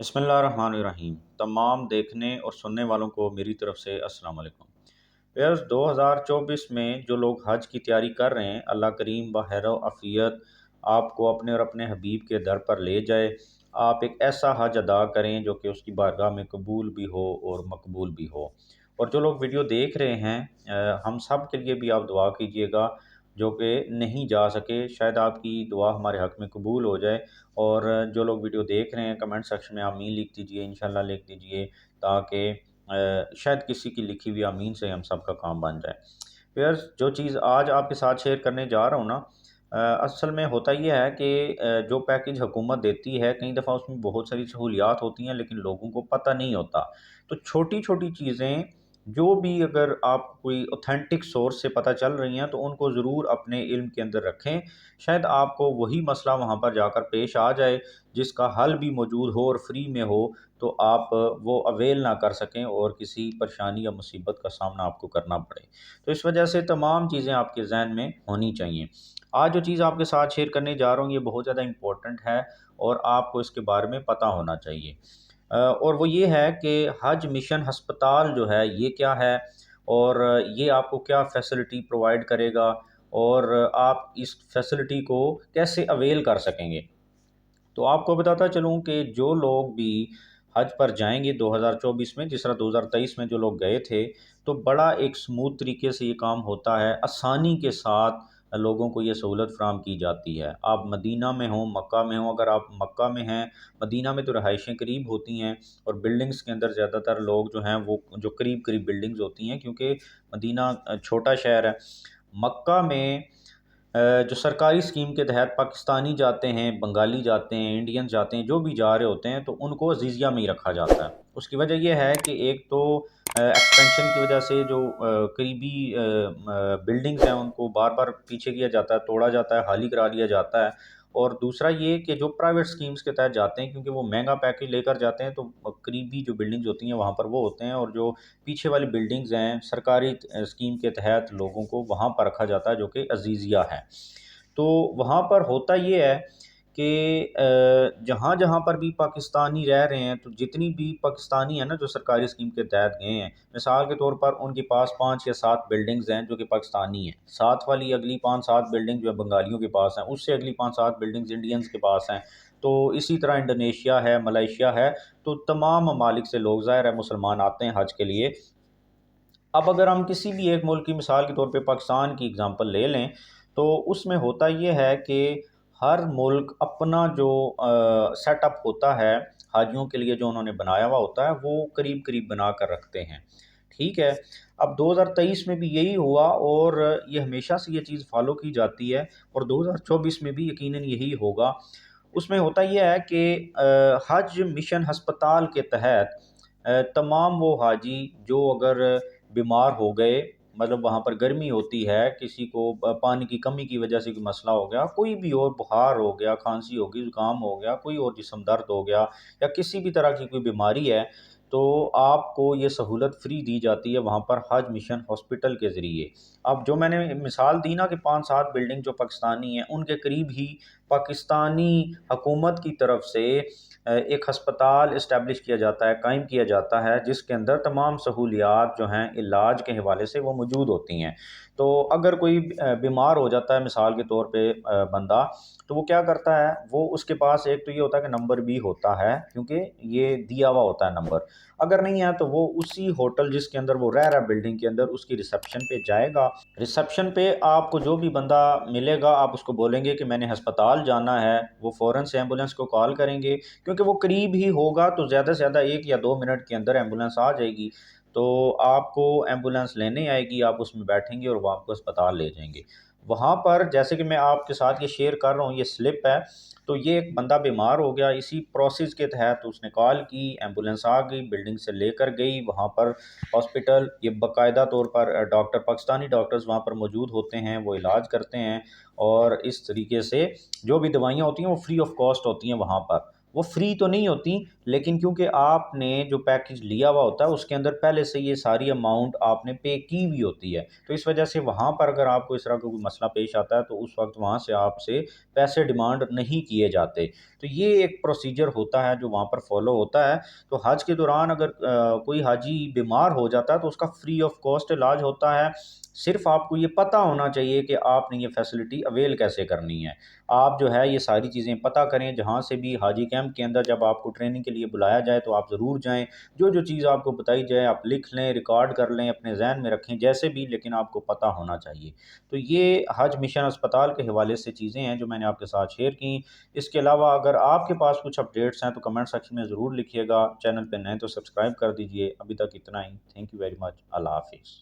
بسم اللہ الرحمن الرحیم۔ تمام دیکھنے اور سننے والوں کو میری طرف سے السلام علیکم۔ 2024 میں جو لوگ حج کی تیاری کر رہے ہیں، اللہ کریم بخیر و عافیت آپ کو اپنے اور اپنے حبیب کے در پر لے جائے۔ آپ ایک ایسا حج ادا کریں جو کہ اس کی بارگاہ میں قبول بھی ہو اور مقبول بھی ہو۔ اور جو لوگ ویڈیو دیکھ رہے ہیں، ہم سب کے لیے بھی آپ دعا کیجیے گا جو کہ نہیں جا سکے، شاید آپ کی دعا ہمارے حق میں قبول ہو جائے۔ اور جو لوگ ویڈیو دیکھ رہے ہیں کمنٹ سیکشن میں آمین لکھ دیجئے، انشاءاللہ لکھ دیجئے، تاکہ شاید کسی کی لکھی ہوئی آمین سے ہم سب کا کام بن جائے۔ پھر جو چیز آج آپ کے ساتھ شیئر کرنے جا رہا ہوں نا، اصل میں ہوتا یہ ہے کہ جو پیکج حکومت دیتی ہے، کئی دفعہ اس میں بہت ساری سہولیات ہوتی ہیں لیکن لوگوں کو پتہ نہیں ہوتا۔ تو چھوٹی چھوٹی چیزیں جو بھی اگر آپ کوئی اوتھینٹک سورس سے پتہ چل رہی ہیں تو ان کو ضرور اپنے علم کے اندر رکھیں۔ شاید آپ کو وہی مسئلہ وہاں پر جا کر پیش آ جائے جس کا حل بھی موجود ہو اور فری میں ہو، تو آپ وہ اویل نہ کر سکیں اور کسی پریشانی یا مصیبت کا سامنا آپ کو کرنا پڑے۔ تو اس وجہ سے تمام چیزیں آپ کے ذہن میں ہونی چاہیے۔ آج جو چیز آپ کے ساتھ شیئر کرنے جا رہا ہوں یہ بہت زیادہ امپورٹنٹ ہے اور آپ کو اس کے بارے میں پتہ ہونا چاہیے۔ اور وہ یہ ہے کہ حج مشن ہسپتال جو ہے یہ کیا ہے، اور یہ آپ کو کیا فیسلٹی پرووائڈ کرے گا، اور آپ اس فیسلٹی کو کیسے اویل کر سکیں گے۔ تو آپ کو بتاتا چلوں کہ جو لوگ بھی حج پر جائیں گے 2024 میں، جس طرح 2023 میں جو لوگ گئے تھے، تو بڑا ایک سموتھ طریقے سے یہ کام ہوتا ہے، آسانی کے ساتھ لوگوں کو یہ سہولت فراہم کی جاتی ہے۔ آپ مدینہ میں ہوں، مکہ میں ہوں، اگر آپ مکہ میں ہیں، مدینہ میں تو رہائشیں قریب ہوتی ہیں اور بلڈنگز کے اندر زیادہ تر لوگ جو ہیں وہ جو قریب قریب بلڈنگز ہوتی ہیں، کیونکہ مدینہ چھوٹا شہر ہے۔ مکہ میں جو سرکاری اسکیم کے تحت پاکستانی جاتے ہیں، بنگالی جاتے ہیں، انڈین جاتے ہیں، جو بھی جا رہے ہوتے ہیں تو ان کو عزیزیہ میں ہی رکھا جاتا ہے۔ اس کی وجہ یہ ہے کہ ایک تو ایکسپینشن کی وجہ سے جو قریبی بلڈنگز ہیں ان کو بار بار پیچھے کیا جاتا ہے، توڑا جاتا ہے، خالی کرا لیا جاتا ہے۔ اور دوسرا یہ کہ جو پرائیویٹ اسکیمز کے تحت جاتے ہیں، کیونکہ وہ مہنگا پیکج لے کر جاتے ہیں، تو قریبی جو بلڈنگز ہوتی ہیں وہاں پر وہ ہوتے ہیں، اور جو پیچھے والی بلڈنگز ہیں سرکاری اسکیم کے تحت لوگوں کو وہاں پر رکھا جاتا ہے جو کہ عزیزیہ ہے۔ تو وہاں پر ہوتا یہ ہے کہ جہاں جہاں پر بھی پاکستانی رہ رہے ہیں، تو جتنی بھی پاکستانی ہیں نا جو سرکاری اسکیم کے تحت گئے ہیں، مثال کے طور پر ان کے پاس 5 یا 7 بلڈنگز ہیں جو کہ پاکستانی ہیں، ساتھ والی اگلی 5-7 بلڈنگ جو ہے بنگالیوں کے پاس ہیں، اس سے اگلی 5-7 بلڈنگز انڈینز کے پاس ہیں، تو اسی طرح انڈونیشیا ہے، ملائیشیا ہے۔ تو تمام ممالک سے لوگ ظاہر ہے مسلمان آتے ہیں حج کے لیے۔ اب اگر ہم کسی بھی ایک ملک کی مثال کے طور پہ پاکستان کی اگزامپل لے لیں، تو اس میں ہوتا یہ ہے کہ ہر ملک اپنا جو سیٹ اپ ہوتا ہے حاجیوں کے لیے جو انہوں نے بنایا ہوا ہوتا ہے وہ قریب قریب بنا کر رکھتے ہیں، ٹھیک ہے۔ اب 2023 میں بھی یہی ہوا اور یہ ہمیشہ سے یہ چیز فالو کی جاتی ہے، اور 2024 میں بھی یقیناً یہی ہوگا۔ اس میں ہوتا یہ ہے کہ حج مشن ہسپتال کے تحت تمام وہ حاجی جو اگر بیمار ہو گئے، مطلب وہاں پر گرمی ہوتی ہے، کسی کو پانی کی کمی کی وجہ سے کوئی مسئلہ ہو گیا، کوئی بھی اور بخار ہو گیا، کھانسی ہو گئی، زکام ہو گیا، کوئی اور جسم درد ہو گیا، یا کسی بھی طرح کی کوئی بیماری ہے، تو آپ کو یہ سہولت فری دی جاتی ہے وہاں پر حج مشن ہاسپٹل کے ذریعے۔ اب جو میں نے مثال دی نا کہ 5-7 بلڈنگ جو پاکستانی ہیں، ان کے قریب ہی پاکستانی حکومت کی طرف سے ایک ہسپتال اسٹیبلش کیا جاتا ہے، قائم کیا جاتا ہے، جس کے اندر تمام سہولیات جو ہیں علاج کے حوالے سے وہ موجود ہوتی ہیں۔ تو اگر کوئی بیمار ہو جاتا ہے مثال کے طور پہ بندہ، تو وہ کیا کرتا ہے، وہ اس کے پاس ایک تو یہ ہوتا ہے کہ نمبر بھی ہوتا ہے، کیونکہ یہ دیا ہوا ہوتا ہے نمبر، اگر نہیں ہے تو وہ اسی ہوٹل جس کے اندر وہ رہ رہا ہے بلڈنگ کے اندر، اس کی ریسپشن پہ جائے گا۔ ریسپشن پہ آپ کو جو بھی بندہ ملے گا آپ اس کو بولیں گے کہ میں نے ہسپتال جانا ہے، وہ فوراً سے ایمبولینس کو کال کریں گے، کیونکہ وہ قریب ہی ہوگا تو زیادہ سے زیادہ 1 یا 2 منٹ کے اندر ایمبولینس آ جائے گی۔ تو آپ کو ایمبولینس لینے آئے گی، آپ اس میں بیٹھیں گے اور وہ آپ کو اسپتال لے جائیں گے۔ وہاں پر جیسے کہ میں آپ کے ساتھ یہ شیئر کر رہا ہوں، یہ سلپ ہے، تو یہ ایک بندہ بیمار ہو گیا، اسی پروسیس کے تحت اس نے کال کی، ایمبولینس آ گئی، بلڈنگ سے لے کر گئی وہاں پر ہاسپٹل، یہ باقاعدہ طور پر ڈاکٹر، پاکستانی ڈاکٹرز وہاں پر موجود ہوتے ہیں، وہ علاج کرتے ہیں، اور اس طریقے سے جو بھی دوائیاں ہوتی ہیں وہ فری آف کاسٹ ہوتی ہیں وہاں پر۔ وہ فری تو نہیں ہوتی، لیکن کیونکہ آپ نے جو پیکج لیا ہوا ہوتا ہے اس کے اندر پہلے سے یہ ساری اماؤنٹ آپ نے پے کی ہوئی ہوتی ہے، تو اس وجہ سے وہاں پر اگر آپ کو اس طرح کا کوئی مسئلہ پیش آتا ہے تو اس وقت وہاں سے آپ سے پیسے ڈیمانڈ نہیں کیے جاتے۔ تو یہ ایک پروسیجر ہوتا ہے جو وہاں پر فالو ہوتا ہے۔ تو حج کے دوران اگر کوئی حاجی بیمار ہو جاتا ہے تو اس کا فری آف کاسٹ علاج ہوتا ہے، صرف آپ کو یہ پتہ ہونا چاہیے کہ آپ نے یہ فیسلٹی اویل کیسے کرنی ہے۔ آپ جو ہے یہ ساری چیزیں پتہ کریں، جہاں سے بھی حاجی کیمپ کے اندر جب آپ کو ٹریننگ کے لیے بلایا جائے تو آپ ضرور جائیں، جو جو چیز آپ کو بتائی جائے آپ لکھ لیں، ریکارڈ کر لیں، اپنے ذہن میں رکھیں جیسے بھی، لیکن آپ کو پتہ ہونا چاہیے۔ تو یہ حج مشن اسپتال کے حوالے سے چیزیں ہیں جو میں نے آپ کے ساتھ شیئر کی۔ اس کے علاوہ اگر آپ کے پاس کچھ اپڈیٹس ہیں تو کمنٹ سیکشن میں ضرور لکھیے گا، چینل پہ نئے تو سبسکرائب کر دیجئے۔ ابھی تک اتنا ہی، تھینک یو ویری مچ، اللہ حافظ۔